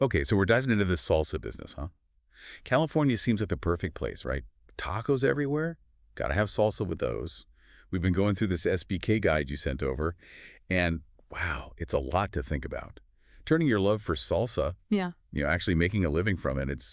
Okay, so we're diving into this salsa business, huh? California seems like the perfect place, right? Tacos everywhere. Gotta have salsa with those. We've been going through this SBK guide you sent over, and wow, it's a lot to think about. Turning your love for salsa, Yeah. actually making a living from it,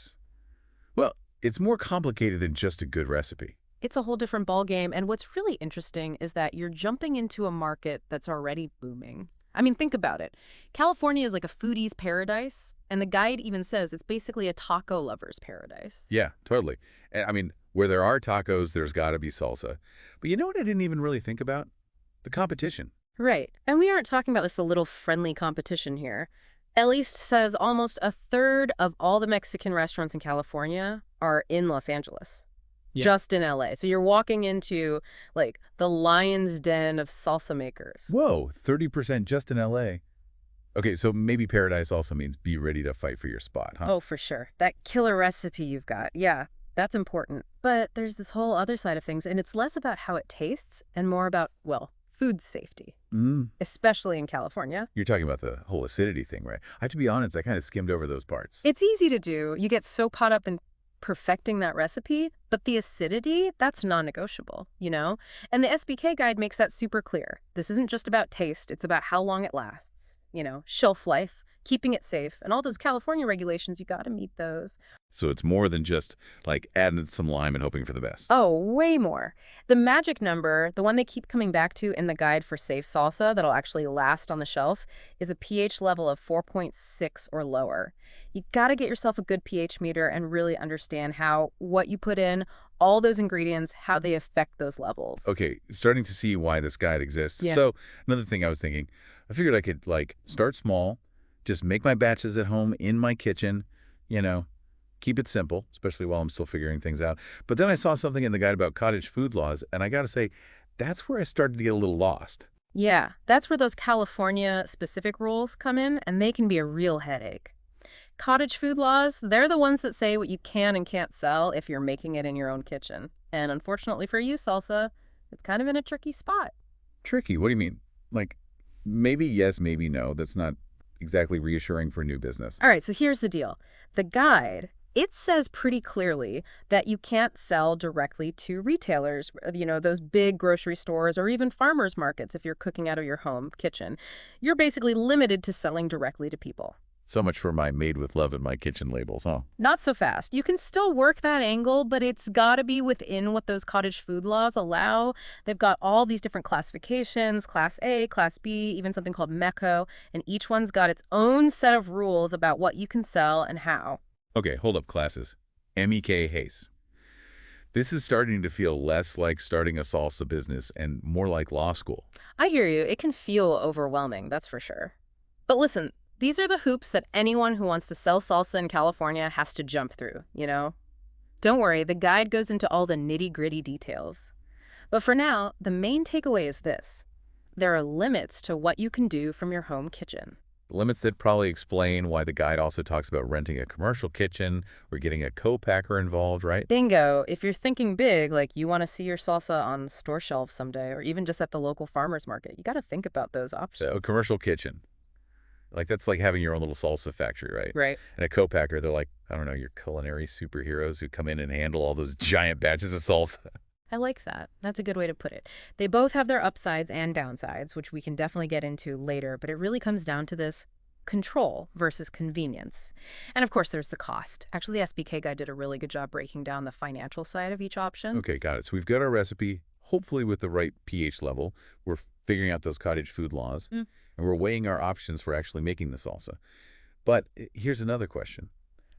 well, it's more complicated than just a good recipe. It's a whole different ballgame. And what's really interesting is that you're jumping into a market that's already booming. I mean, think about it. California is like a foodie's paradise, and the guide even says it's basically a taco lover's paradise. Yeah, totally. And I mean, where there are tacos, there's got to be salsa. But you know what I didn't even really think about? The competition. Right. And we aren't talking about this a little friendly competition here. At least says almost a third of all the Mexican restaurants in California are in Los Angeles. Yeah. Just in LA. So you're walking into like the lion's den of salsa makers. Whoa, 30% just in LA. Okay, so maybe paradise also means be ready to fight for your spot, huh? Oh, for sure. That killer recipe you've got. Yeah, that's important. But there's this whole other side of things, and it's less about how it tastes and more about, well, food safety, Mm. especially in California. You're talking about the whole acidity thing, right? I have to be honest, I kind of skimmed over those parts. It's easy to do. You get so caught up in perfecting that recipe, but the acidity, that's non-negotiable, you know? And the SBK guide makes that super clear. This isn't just about taste, it's about how long it lasts, shelf life, keeping it safe, and all those California regulations, you got to meet those. So it's more than just like adding some lime and hoping for the best. Oh, way more. The magic number, the one they keep coming back to in the guide for safe salsa that'll actually last on the shelf, is a pH level of 4.6 or lower. You got to get yourself a good pH meter and really understand how what you put in, all those ingredients, how they affect those levels. Okay, starting to see why this guide exists. Yeah. So another thing I was thinking, I figured I could like start small, just make my batches at home in my kitchen, you know, keep it simple, especially while I'm still figuring things out. But then I saw something in the guide about cottage food laws, and I got to say, that's where I started to get a little lost. Yeah, that's where those California specific rules come in, and they can be a real headache. Cottage food laws, they're the ones that say what you can and can't sell if you're making it in your own kitchen. And unfortunately for you, salsa, it's kind of in a tricky spot. Tricky, what do you mean? Like, maybe yes, maybe no. That's not exactly reassuring for new business. All right, so here's the deal. The guide, it says pretty clearly that you can't sell directly to retailers, those big grocery stores or even farmers markets if you're cooking out of your home kitchen. You're basically limited to selling directly to people. So much for my made with love in my kitchen labels, huh? Not so fast. You can still work that angle, but it's got to be within what those cottage food laws allow. They've got all these different classifications, Class A, Class B, even something called MECO, and each one's got its own set of rules about what you can sell and how. Okay, hold up, classes. MEK Hayes. This is starting to feel less like starting a salsa business and more like law school. I hear you. It can feel overwhelming, that's for sure. But listen, these are the hoops that anyone who wants to sell salsa in California has to jump through, you know? Don't worry, the guide goes into all the nitty-gritty details. But for now, the main takeaway is this. There are limits to what you can do from your home kitchen. Limits that probably explain why the guide also talks about renting a commercial kitchen or getting a co-packer involved, right? Bingo! If you're thinking big, like you want to see your salsa on store shelves someday, or even just at the local farmer's market, you got to think about those options. So a commercial kitchen. Like that's like having your own little salsa factory, right? Right. And a co-packer, they're like, I don't know, your culinary superheroes who come in and handle all those giant batches of salsa. I like that. That's a good way to put it. They both have their upsides and downsides, which we can definitely get into later, but it really comes down to this control versus convenience. And of course, there's the cost. Actually, the SBK guy did a really good job breaking down the financial side of each option. Okay, got it. So we've got our recipe, hopefully with the right pH level. We're figuring out those cottage food laws, and we're weighing our options for actually making the salsa. But here's another question.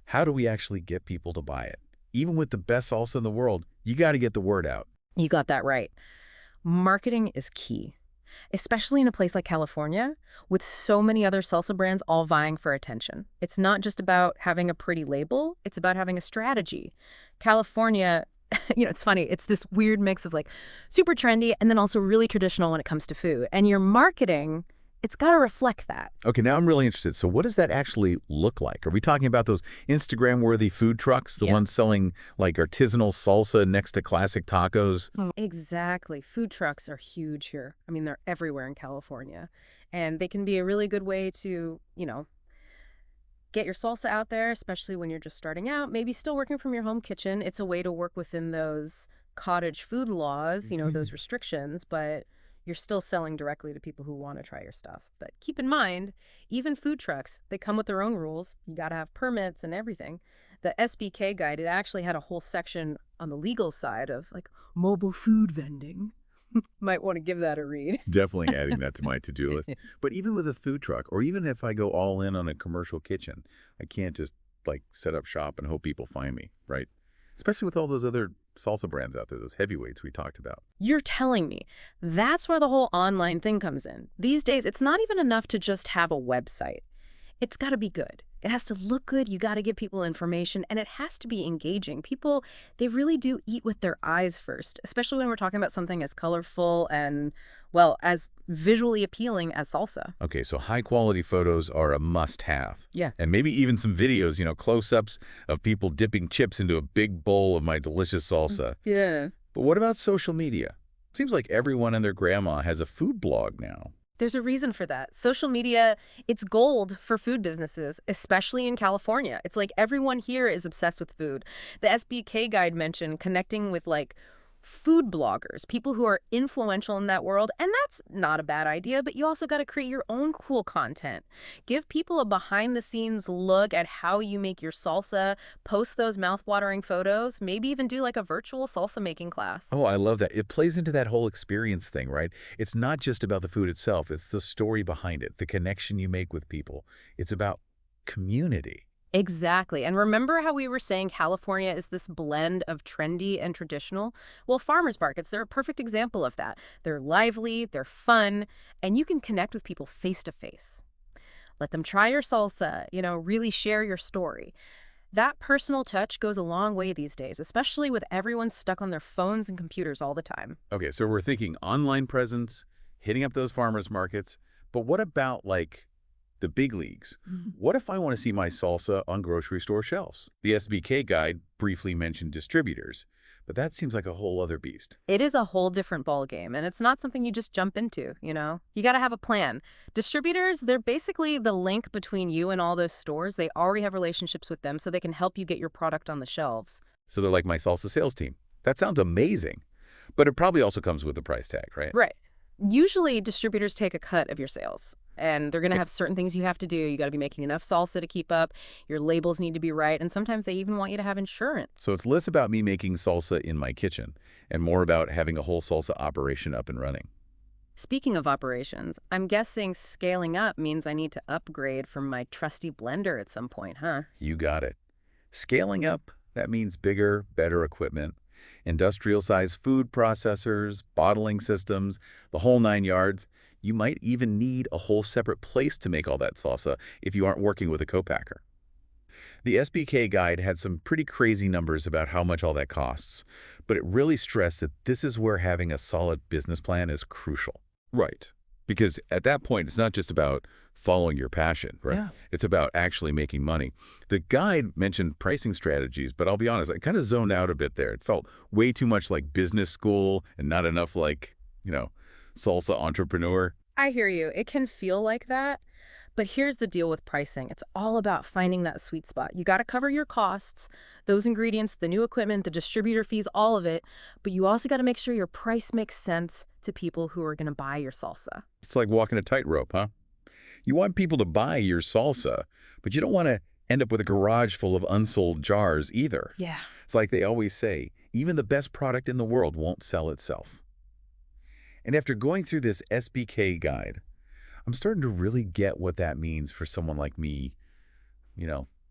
How do we actually get people to buy it? Even with the best salsa in the world, you got to get the word out. You got that right. Marketing is key, especially in a place like California with so many other salsa brands all vying for attention. It's not just about having a pretty label, it's about having a strategy. California, it's funny, it's this weird mix of like super trendy and then also really traditional when it comes to food. And your marketing, it's got to reflect that. Okay, now I'm really interested. So what does that actually look like? Are we talking about those Instagram-worthy food trucks, the Yeah. ones selling like artisanal salsa next to classic tacos? Exactly. Food trucks are huge here. I mean, they're everywhere in California. And they can be a really good way to, Get your salsa out there, especially when you're just starting out, maybe still working from your home kitchen. It's a way to work within those cottage food laws, those restrictions, but you're still selling directly to people who want to try your stuff. But keep in mind, even food trucks, they come with their own rules. You got to have permits and everything. The SBK guide, it actually had a whole section on the legal side of like mobile food vending. Might want to give that a read. Definitely adding that to my to-do list. But even with a food truck, or even if I go all in on a commercial kitchen, I can't just like set up shop and hope people find me, right? Especially with all those other salsa brands out there, those heavyweights we talked about. You're telling me that's where the whole online thing comes in. These days, it's not even enough to just have a website. It's got to be good. It has to look good. You got to give people information, and it has to be engaging. People, they really do eat with their eyes first, especially when we're talking about something as colorful and, well, as visually appealing as salsa. Okay, so high-quality photos are a must-have. Yeah. And maybe even some videos, close-ups of people dipping chips into a big bowl of my delicious salsa. Yeah. But what about social media? Seems like everyone and their grandma has a food blog now. There's a reason for that. Social media, it's gold for food businesses, especially in California. It's like everyone here is obsessed with food. The SBK guide mentioned connecting with like food bloggers, people who are influential in that world. And that's not a bad idea, but you also got to create your own cool content. Give people a behind the scenes look at how you make your salsa, post those mouth-watering photos, maybe even do like a virtual salsa making class. Oh, I love that. It plays into that whole experience thing, right? It's not just about the food itself. It's the story behind it, the connection you make with people. It's about community. Exactly. And remember how we were saying California is this blend of trendy and traditional? Well, farmers markets, they're a perfect example of that. They're lively, they're fun, and you can connect with people face to face. Let them try your salsa, really share your story. That personal touch goes a long way these days, especially with everyone stuck on their phones and computers all the time. Okay, so we're thinking online presence, hitting up those farmers markets, but what about like the big leagues? What if I want to see my salsa on grocery store shelves? The SBK guide briefly mentioned distributors, but that seems like a whole other beast. It is a whole different ballgame, and it's not something you just jump into. You got to have a plan. Distributors, they're basically the link between you and all those stores. They already have relationships with them, so they can help you get your product on the shelves. So they're like my salsa sales team. That sounds amazing, but it probably also comes with a price tag, right? Right. Usually, distributors take a cut of your sales. And they're going to have certain things you have to do. You got to be making enough salsa to keep up. Your labels need to be right. And sometimes they even want you to have insurance. So it's less about me making salsa in my kitchen and more about having a whole salsa operation up and running. Speaking of operations, I'm guessing scaling up means I need to upgrade from my trusty blender at some point, huh? You got it. Scaling up, that means bigger, better equipment, industrial-sized food processors, bottling systems, the whole 9 yards. You might even need a whole separate place to make all that salsa if you aren't working with a co-packer. The SBK guide had some pretty crazy numbers about how much all that costs, but it really stressed that this is where having a solid business plan is crucial. Right. Because at that point, it's not just about following your passion, right? Yeah. It's about actually making money. The guide mentioned pricing strategies, but I'll be honest, I kind of zoned out a bit there. It felt way too much like business school and not enough like, salsa entrepreneur. I hear you. It can feel like that. But here's the deal with pricing. It's all about finding that sweet spot. You got to cover your costs, those ingredients, the new equipment, the distributor fees, all of it. But you also got to make sure your price makes sense to people who are going to buy your salsa. It's like walking a tightrope, huh? You want people to buy your salsa, but you don't want to end up with a garage full of unsold jars either. Yeah. It's like they always say, even the best product in the world won't sell itself. And after going through this SBK guide, I'm starting to really get what that means for someone like me,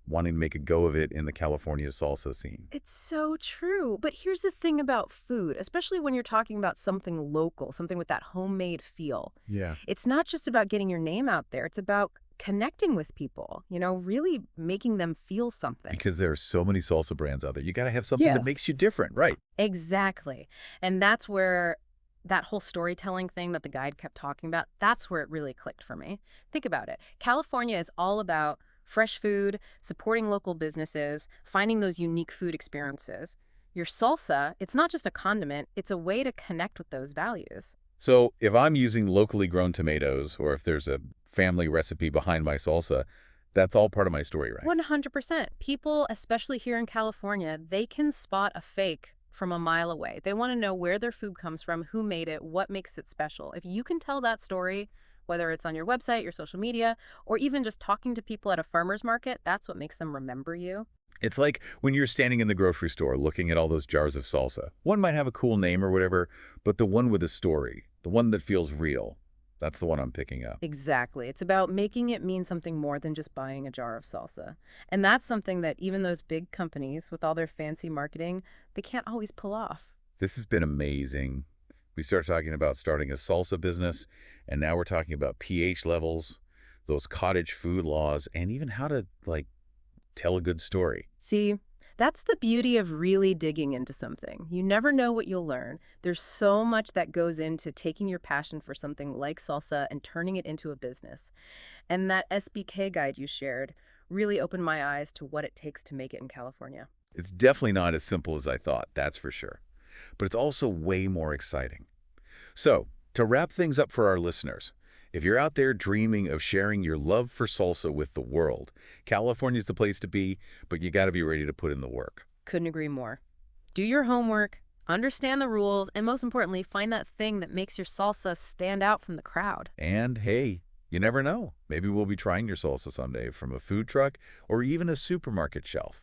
wanting to make a go of it in the California salsa scene. It's so true. But here's the thing about food, especially when you're talking about something local, something with that homemade feel. Yeah. It's not just about getting your name out there. It's about connecting with people, really making them feel something. Because there are so many salsa brands out there. You got to have something that makes you different, right? Exactly. And that's where that whole storytelling thing that the guide kept talking about, that's where it really clicked for me. Think about it. California is all about fresh food, supporting local businesses, finding those unique food experiences. Your salsa, it's not just a condiment, it's a way to connect with those values. So if I'm using locally grown tomatoes, or if there's a family recipe behind my salsa, That's all part of my story, right? 100%. People, especially here in California, they can spot a fake from a mile away. They want to know where their food comes from, who made it, what makes it special. If you can tell that story, whether it's on your website, your social media, or even just talking to people at a farmer's market, that's what makes them remember you. It's like when you're standing in the grocery store looking at all those jars of salsa. One might have a cool name or whatever, but the one with a story, the one that feels real, that's the one I'm picking up. Exactly. It's about making it mean something more than just buying a jar of salsa. And that's something that even those big companies with all their fancy marketing, they can't always pull off. This has been amazing. We started talking about starting a salsa business, and now we're talking about pH levels, those cottage food laws, and even how to, like, tell a good story. See, that's the beauty of really digging into something. You never know what you'll learn. There's so much that goes into taking your passion for something like salsa and turning it into a business. And that SBK guide you shared really opened my eyes to what it takes to make it in California. It's definitely not as simple as I thought, that's for sure. But it's also way more exciting. So, to wrap things up for our listeners, if you're out there dreaming of sharing your love for salsa with the world, California's the place to be, but you got to be ready to put in the work. Couldn't agree more. Do your homework, understand the rules, and most importantly, find that thing that makes your salsa stand out from the crowd. And hey, you never know. Maybe we'll be trying your salsa someday from a food truck or even a supermarket shelf.